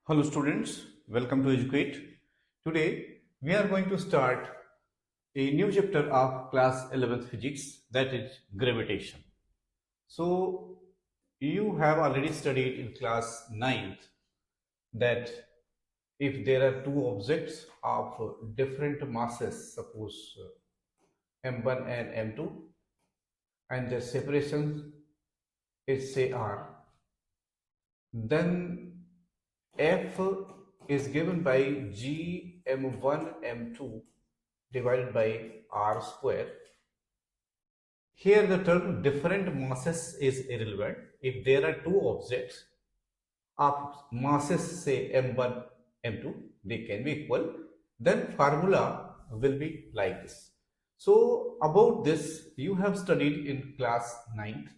Hello students, welcome to Educate. Today we are going to start a new chapter of class 11th physics, that is gravitation. So you have already studied in class 9th that if there are two objects of different masses, suppose m1 and m2, and their separation is say r, then F is given by G m1 m2 divided by r square. Here the term different masses is irrelevant. If there are two objects of masses say m1 m2, they can be equal, then formula will be like this. So about this you have studied in class 9th.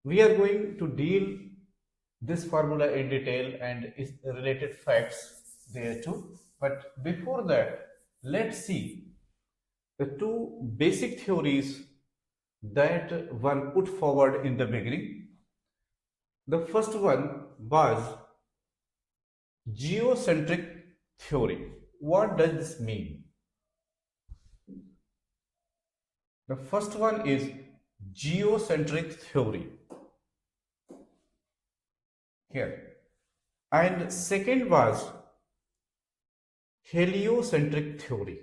We are going to deal this formula in detail and its related facts there too. But before that, let's see the two basic theories that were put forward in the beginning. The first one was geocentric theory. What does this mean? The first one is geocentric theory. Here, and second was heliocentric theory.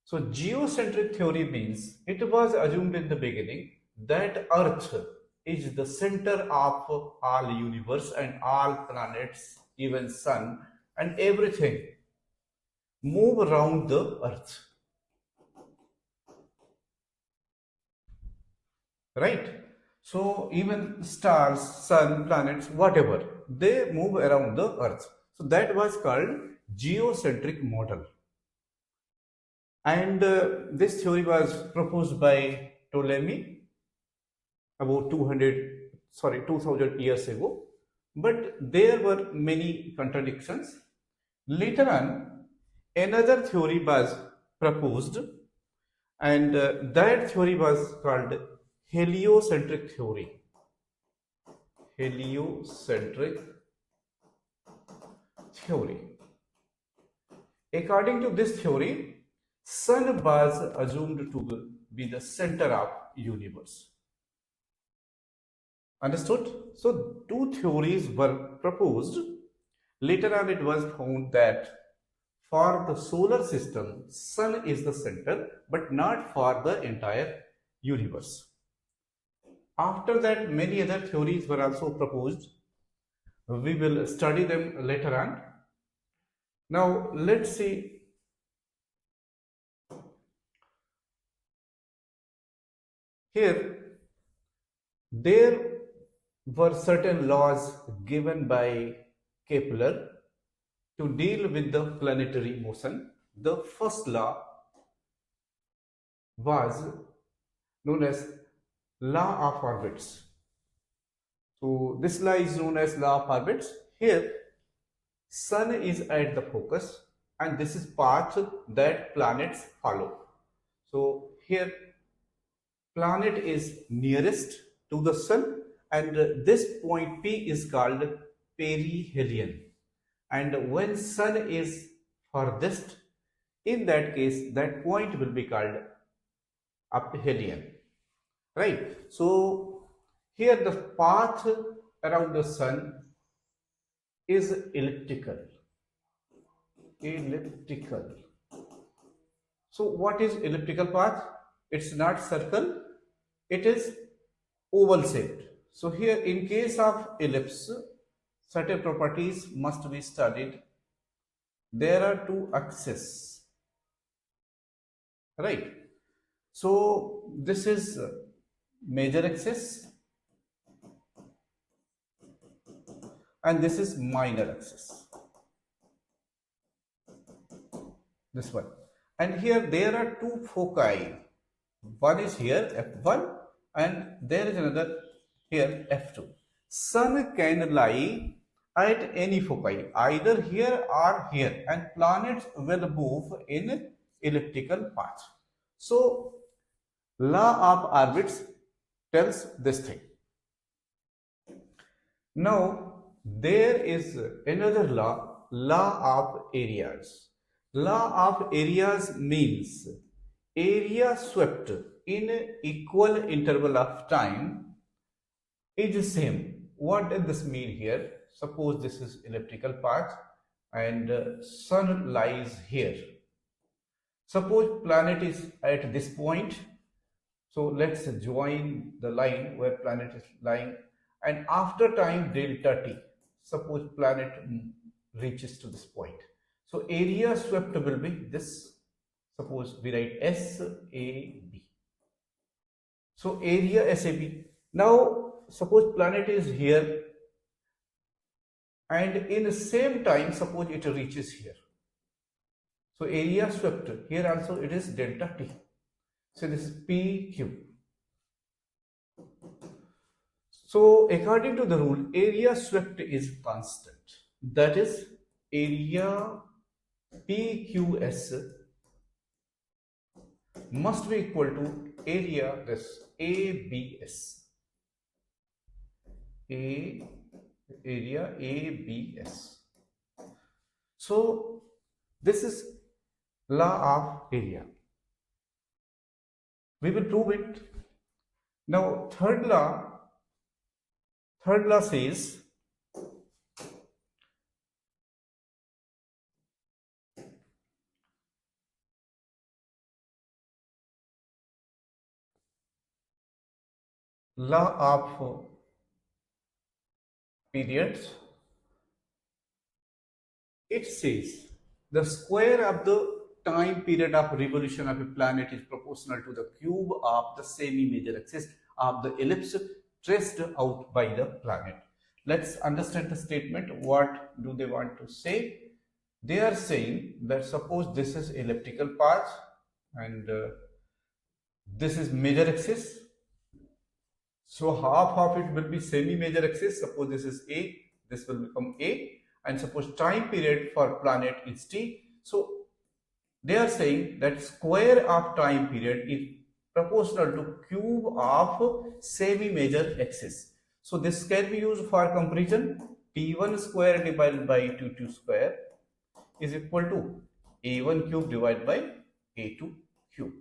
So geocentric theory means it was assumed in the beginning that Earth is the center of all universe and all planets, even sun and everything move around the Earth, right? So even stars, sun, planets, whatever, they move around the Earth. So that was called geocentric model. And this theory was proposed by Ptolemy about 2000 years ago. But there were many contradictions. Later on, another theory was proposed, and that theory was called heliocentric theory. Heliocentric theory. According to this theory, sun was assumed to be the center of universe. Understood? So two theories were proposed. Later on it was found that for the solar system, sun is the center, but not for the entire universe. After that, many other theories were also proposed. We will study them later on. Now, let's see. Here, there were certain laws given by Kepler to deal with the planetary motion. The first law was known as law of orbits. So this law is known as law of orbits. Here, sun is at the focus and this is path that planets follow. So here, planet is nearest to the sun and this point P is called perihelion. And when sun is farthest, in that case, that point will be called aphelion. Right? So here the path around the sun is elliptical. Elliptical. So what is elliptical path? It's not circle, it is oval shaped. So here in case of ellipse, certain properties must be studied. There are two axes, right? So this is major axis and this is minor axis, this one. And here there are two foci. One is here F1 and there is another here F2. Sun can lie at any foci, either here or here, and planets will move in elliptical path. So law of orbits tells this thing. Now there is another law, law of areas. Law of areas means area swept in equal interval of time is same. What does this mean here? Suppose this is elliptical path and sun lies here. Suppose planet is at this point. So let's join the line where planet is lying, and after time delta t, suppose planet reaches to this point. So area swept will be this. Suppose we write SAB. So area SAB. Now suppose planet is here, and in the same time suppose it reaches here. So area swept here also it is delta t. So this is PQ. So according to the rule, area swept is constant. That is area PQS must be equal to area this ABS. Area ABS. So this is law of area. We will prove it. Now third law says law of periods. It says the square of the time period of revolution of a planet is proportional to the cube of the semi-major axis of the ellipse traced out by the planet. Let's understand the statement. What do they want to say? They are saying that suppose this is elliptical path and this is major axis. So half of it will be semi-major axis. Suppose this is A, this will become A, and suppose time period for planet is T. So they are saying that square of time period is proportional to cube of semi-major axis. So this can be used for comparison. T1 square divided by T2 square is equal to A1 cube divided by A2 cube.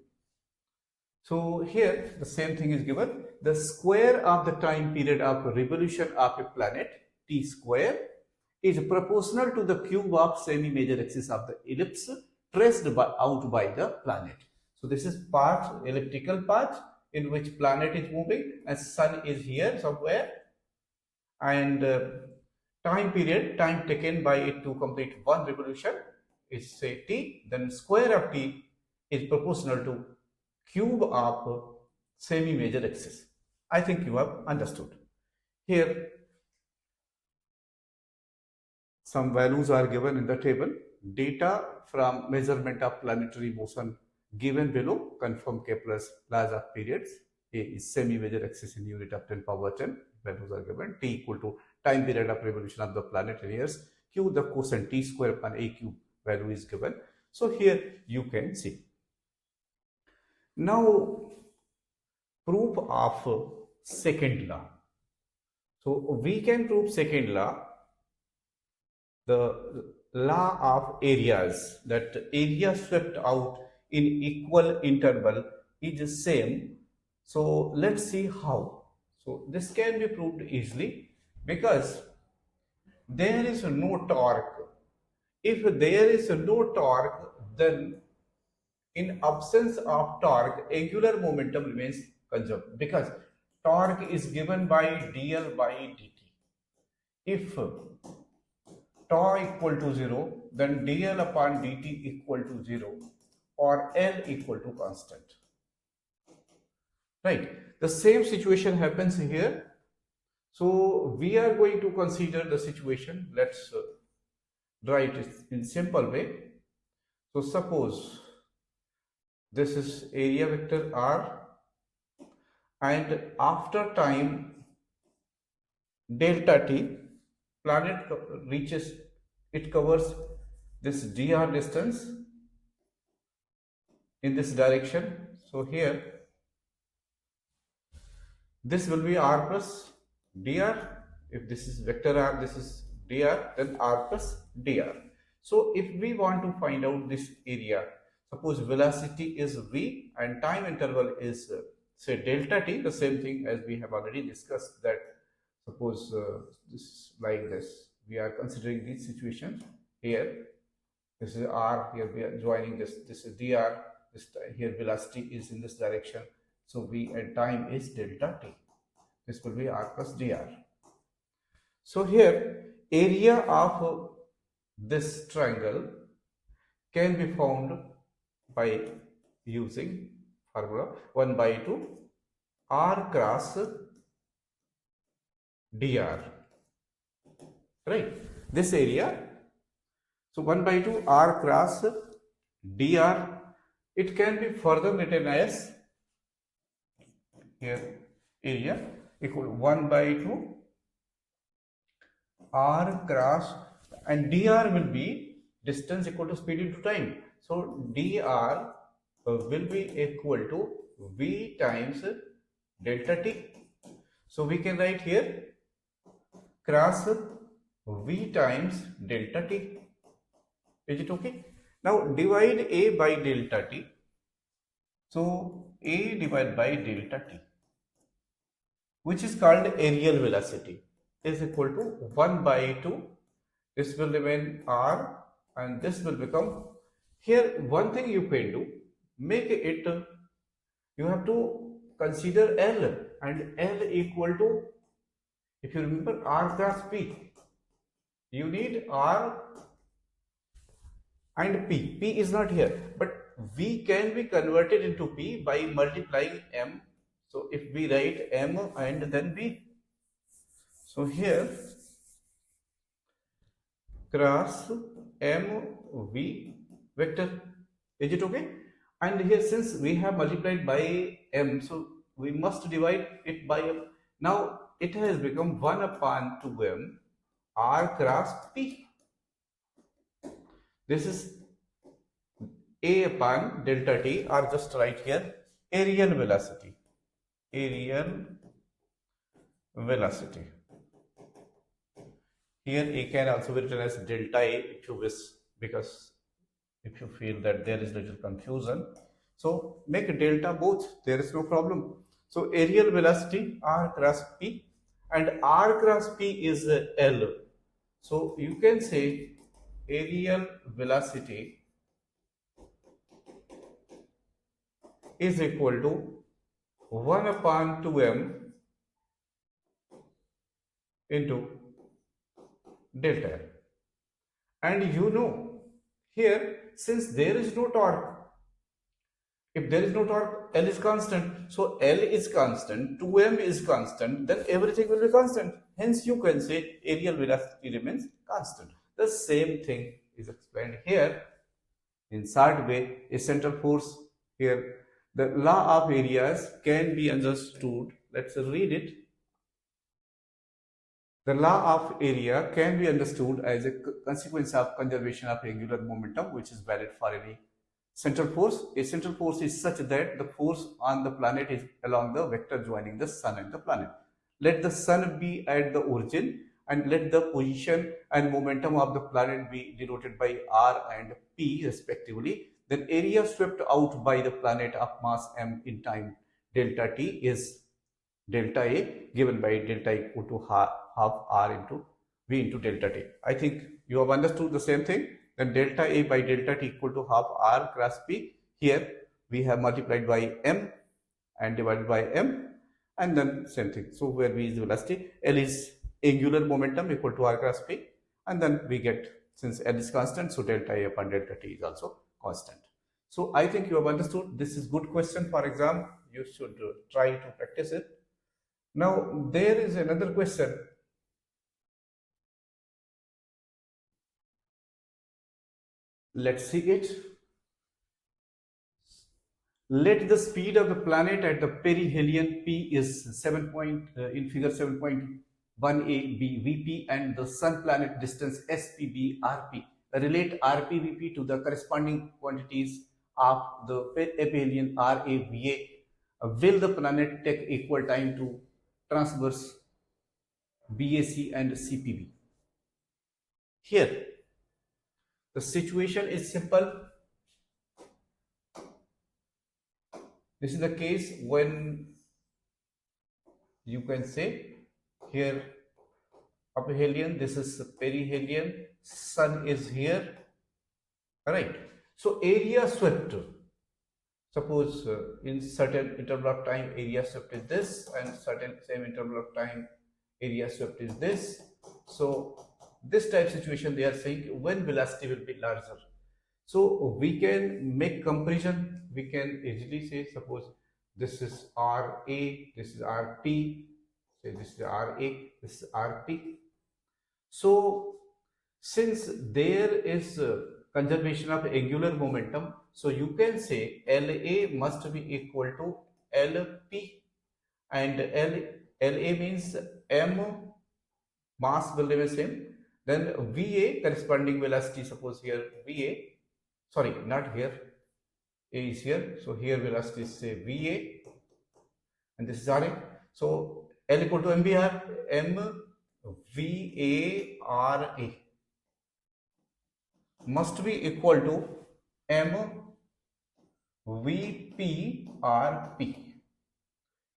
So here the same thing is given. The square of the time period of revolution of a planet T square is proportional to the cube of semi-major axis of the ellipse traced out by the planet. So this is path, elliptical path in which planet is moving and sun is here somewhere, and time period, time taken by it to complete one revolution is say T, then square of T is proportional to cube of semi-major axis. I think you have understood. Here some values are given in the table. Data from measurement of planetary motion given below confirm Kepler's laws of periods. A is semi-major axis in unit of 10 power 10. Values are given. T equal to time period of revolution of the planet in years. Q the quotient T square upon A cube value is given. So here you can see. Now proof of second law. So we can prove second law, the law of areas, that area swept out in equal interval is same. So let's see how. So this can be proved easily because there is no torque. If there is no torque, then in absence of torque, angular momentum remains conserved because torque is given by dl by dt. If tau equal to 0, then dl upon dt equal to 0 or L equal to constant. Right. The same situation happens here. So we are going to consider the situation. Let's write it in simple way. So suppose this is area vector R, and after time delta t, planet reaches, it covers this dr distance in this direction. So here this will be r plus dr, If this is vector r, this is dr, then r plus dr. So if we want to find out this area, suppose velocity is v and time interval is say delta t, the same thing as we have already discussed, that suppose this is like this. We are considering these situations here. This is r, here we are joining this. This is dr. This here velocity is in this direction. So v and time is delta t. This will be r plus dr. So here area of this triangle can be found by using formula 1 by 2 r cross dr, right? This area, so 1 by 2 r cross dr, it can be further written as here area equal to 1 by 2 r cross, and dr will be distance equal to speed into time. So dr will be equal to v times delta t. So we can write here cross v times delta t. Is it okay? Now divide a by delta t. So a divided by delta t, which is called aerial velocity, is equal to 1 by 2. This will remain r and this will become, here one thing you can do, make it, you have to consider L, and L equal to, if you remember, r cross p. You need r and p. P is not here, but v can be converted into p by multiplying m. So if we write m and then v, so here cross m v vector. Is it okay? And here since we have multiplied by m, so we must divide it by m. Now it has become 1 upon 2m r cross p. This is a upon delta t, or just write here aerial velocity. Aerial velocity. Here a can also be written as delta a if you wish, because if you feel that there is little confusion, so make a delta both, there is no problem. So aerial velocity r cross p, and r cross p is L. So you can say aerial velocity is equal to 1 upon 2m into delta L. And you know, here since there is no torque, if there is no torque, L is constant. So L is constant, 2m is constant, then everything will be constant. Hence you can say aerial velocity remains constant. The same thing is explained here in third way. A central force, here the law of areas can be understood. Let's read it. The law of area can be understood as a consequence of conservation of angular momentum, which is valid for any central force. A central force is such that the force on the planet is along the vector joining the sun and the planet. Let the sun be at the origin, and let the position and momentum of the planet be denoted by r and p respectively. Then area swept out by the planet of mass m in time delta t is delta a, given by delta equal to half r into v into delta t. I think you have understood the same thing. Then delta a by delta t equal to half r cross p. Here we have multiplied by m and divided by m, and then same thing. So where v is velocity, L is angular momentum equal to r cross p, and then we get, since L is constant, so delta a upon delta t is also constant. So I think you have understood. This is good question for exam. You should try to practice it. Now there is another question. Let's see it. Let the speed of the planet at the perihelion p is in figure 7.18 be Vp, and the sun planet distance SP be Rp. Relate Rp Vp to the corresponding quantities of the perihelion Ra Va. Will the planet take equal time to traverse BAC and CPB. Here, the situation is simple. This is the case when you can say here aphelion, this is perihelion, sun is here, right? So area swept, suppose in certain interval of time area swept is this, and certain same interval of time area swept is this. So this type situation they are saying when velocity will be larger. So we can make comparison. We can easily say, suppose this is RA, this is RP, say this is RA, this is RP. So since there is conservation of angular momentum, so you can say LA must be equal to LP, and LA means M, mass will remain same. Then VA, corresponding velocity, suppose here VA, sorry, not here, A is here, so here velocity is say VA, and this is RA. So L equal to MVR, MVARA must be equal to MVPRP.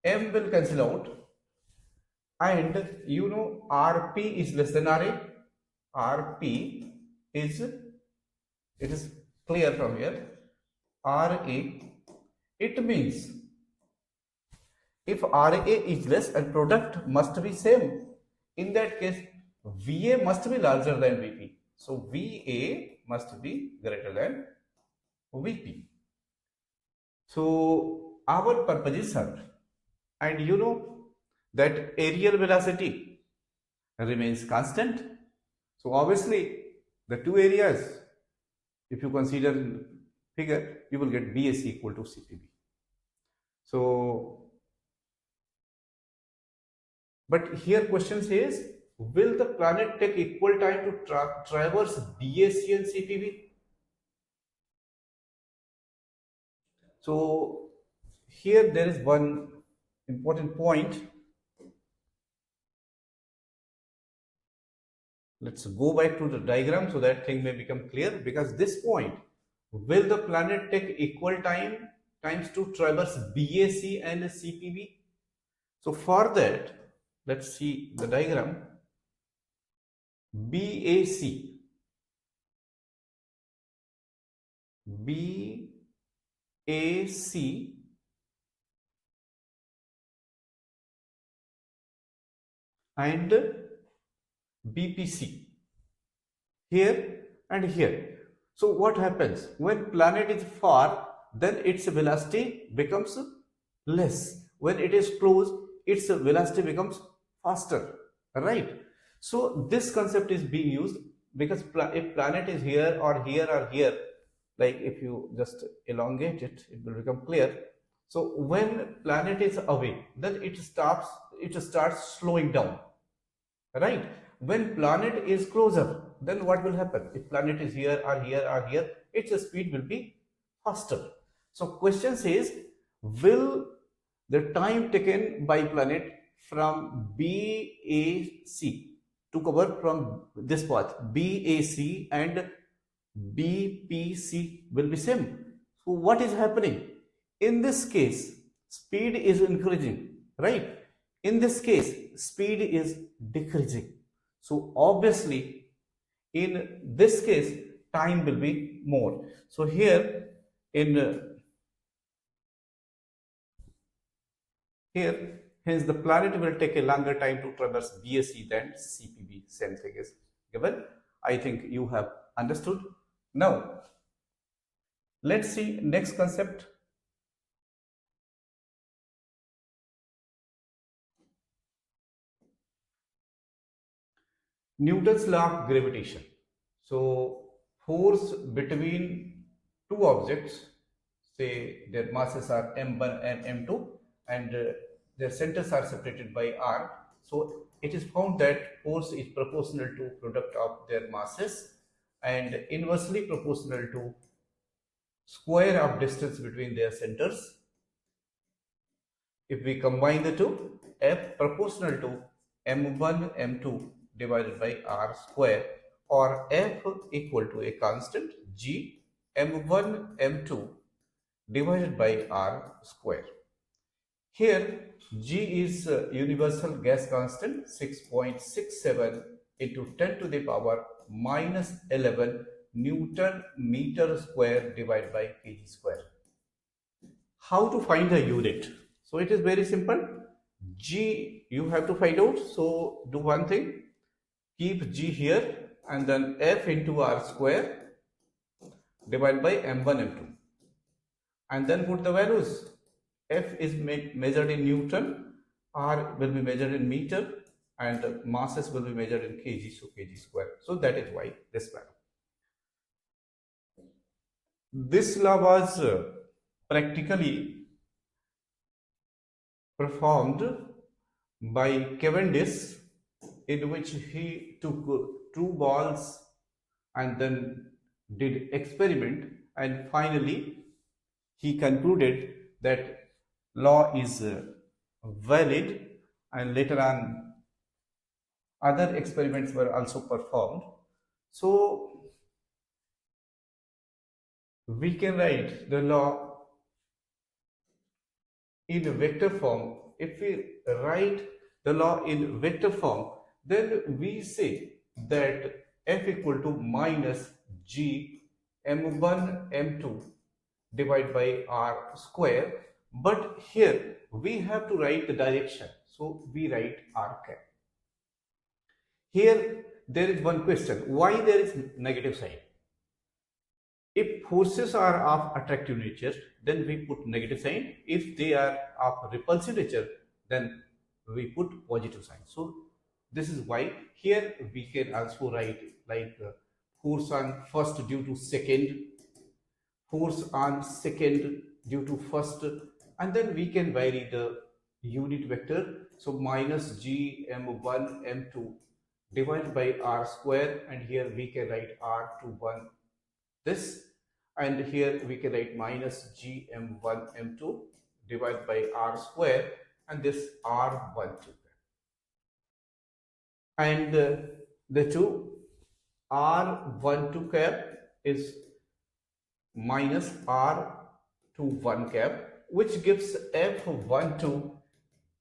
M will cancel out, and you know RP is less than RA. RP is, it is clear from here, RA, it means if RA is less and product must be same, in that case VA must be larger than VP. So VA must be greater than VP. So our purpose is served, and you know that aerial velocity remains constant. So obviously the two areas, if you consider figure, you will get BAC equal to CPB. So, but here question says, will the planet take equal time to traverse BAC and CPB? So here there is one important point. Let's go back to the diagram so that thing may become clear, because this point, will the planet take equal times to traverse BAC and CPB? So for that, let's see the diagram. BAC, and BPC, here and here. So what happens when planet is far, then its velocity becomes less. When it is close, its velocity becomes faster, right? So this concept is being used because if planet is here or here or here, like if you just elongate it, it will become clear. So when planet is away, then it starts slowing down, right? When planet is closer, then what will happen? If planet is here or here or here, its speed will be faster. So question says, will the time taken by planet from BAC to cover from this path, BAC and BPC will be same? So what is happening? In this case, speed is increasing, right? In this case, speed is decreasing. So obviously, in this case, time will be more. So here, hence the planet will take a longer time to traverse BAC than CPB. Same thing is given. I think you have understood. Now, let's see next concept. Newton's law of gravitation. So force between two objects, say their masses are m1 and m2, and their centers are separated by r. So it is found that force is proportional to product of their masses and inversely proportional to square of distance between their centers. If we combine the two, F proportional to m1 m2 divided by r square, or f equal to a constant g m1 m2 divided by r square. Here G is universal gas constant 6.67 into 10 to the power minus 11 Newton meter square divided by kg square. How to find the unit? So it is very simple. G you have to find out. So do one thing. Keep G here and then F into R square divided by M1 M2. And then put the values. F is measured in Newton, R will be measured in meter, and masses will be measured in kg, so kg square. So that is why this value. This law was practically performed by Cavendish, in which he took two balls and then did experiment, and finally he concluded that law is valid, and later on other experiments were also performed. So we can write the law in vector form. If we write the law in vector form, then we say that F equal to minus G m1 m2 divided by r square. But here we have to write the direction, so we write r cap. Here there is one question: why there is negative sign? If forces are of attractive nature, then we put negative sign. If they are of repulsive nature, then we put positive sign. So this is why here we can also write like force on first due to second, force on second due to first, and then we can vary the unit vector. So minus G m1 m2 divided by r square, and here we can write r21 this, and here we can write minus G m1 m2 divided by r square, and this r12, and the two r12 cap is minus r21 cap, which gives f12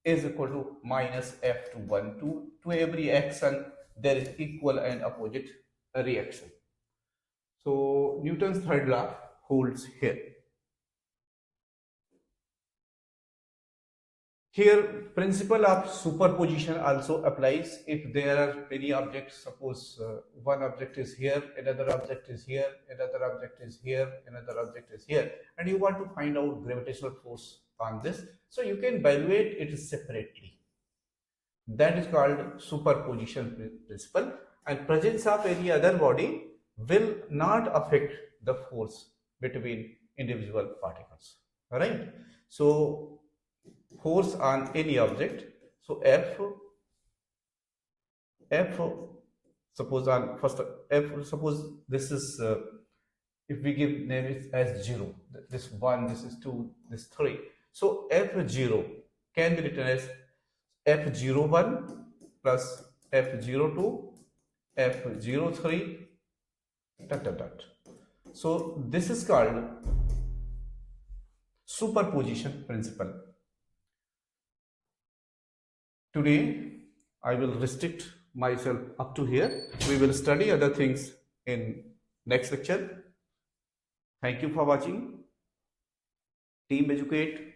is equal to minus f21. To every action there is equal and opposite reaction. So Newton's third law holds here. Here principle of superposition also applies. If there are many objects, suppose one object is here, another object is here, another object is here, another object is here, and you want to find out gravitational force on this, so you can evaluate it separately. That is called superposition principle, and presence of any other body will not affect the force between individual particles. All right. So force on any object. So F suppose on first F, suppose this is if we give name it as 0, this 1, this is 2, this 3. So F0 can be written as F01 plus F02, F03, dot dot dot. So this is called superposition principle. Today I will restrict myself up to here. We will study other things in next lecture. Thank you for watching. Team Educate.